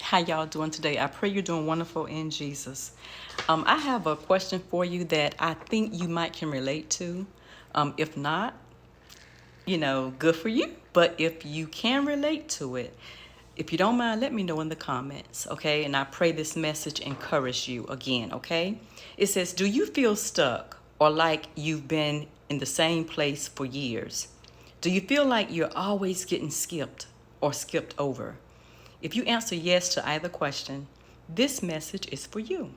How y'all doing today? I pray you're doing wonderful in Jesus. I have a question for you that I think you might can relate to. If not, good for you. But if you can relate to it, if you don't mind, let me know in the comments, okay? And I pray this message encourage you again, okay? It says, do you feel stuck or like you've been in the same place for years? Do you feel like you're always getting skipped or skipped over? If you answer yes to either question, this message is for you.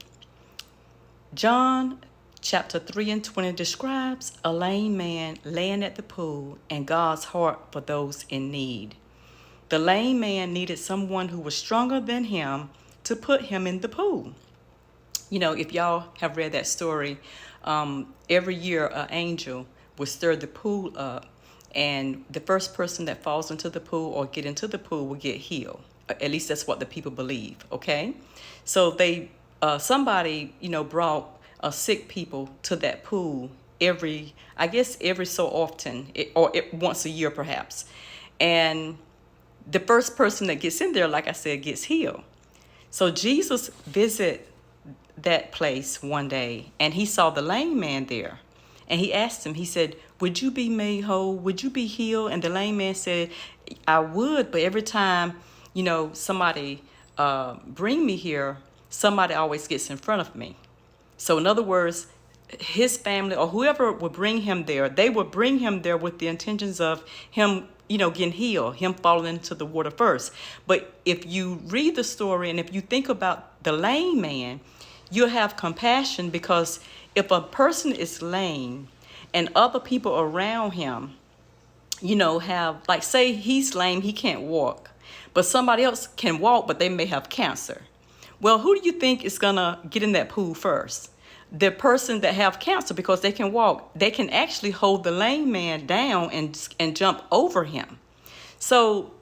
John chapter 3 and 20 describes a lame man laying at the pool and God's heart for those in need. The lame man needed someone who was stronger than him to put him in the pool. If y'all have read that story, every year an angel would stir the pool up, and the first person that falls into the pool or get into the pool will get healed. At least that's what the people believe, okay? So somebody, brought sick people to that pool every so often, or once a year perhaps. And the first person that gets in there, like I said, gets healed. So Jesus visited that place one day, and he saw the lame man there. And he asked him, he said, would you be made whole? Would you be healed? And the lame man said, I would, but every time, somebody bring me here, somebody always gets in front of me. So in other words, his family or whoever would bring him there, they would bring him there with the intentions of him, getting healed, him falling into the water first. But if you read the story and if you think about the lame man, you'll have compassion, because if a person is lame and other people around him, have, like, say he's lame, he can't walk, but somebody else can walk, but they may have cancer. Well, who do you think is gonna get in that pool first? The person that have cancer, because they can walk. They can actually hold the lame man down and jump over him. So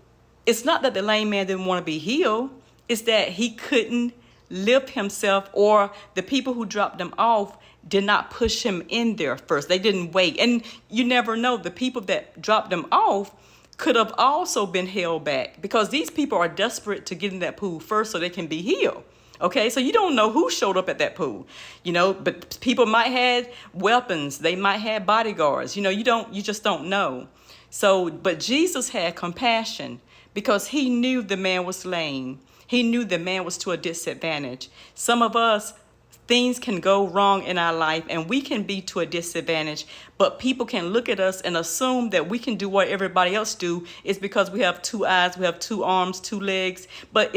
it's not that the lame man didn't want to be healed. It's that he couldn't lift himself, or the people who dropped him off did not push him in there first. They didn't wait. And you never know, the people that dropped him off could have also been held back, because these people are desperate to get in that pool first so they can be healed. Okay, so you don't know who showed up at that pool, but people might have weapons. They might have bodyguards. You just don't know. So, but Jesus had compassion, because he knew the man was lame. He knew the man was to a disadvantage. Some of us, things can go wrong in our life and we can be to a disadvantage, but people can look at us and assume that we can do what everybody else do. It's because we have two eyes, we have two arms, two legs. But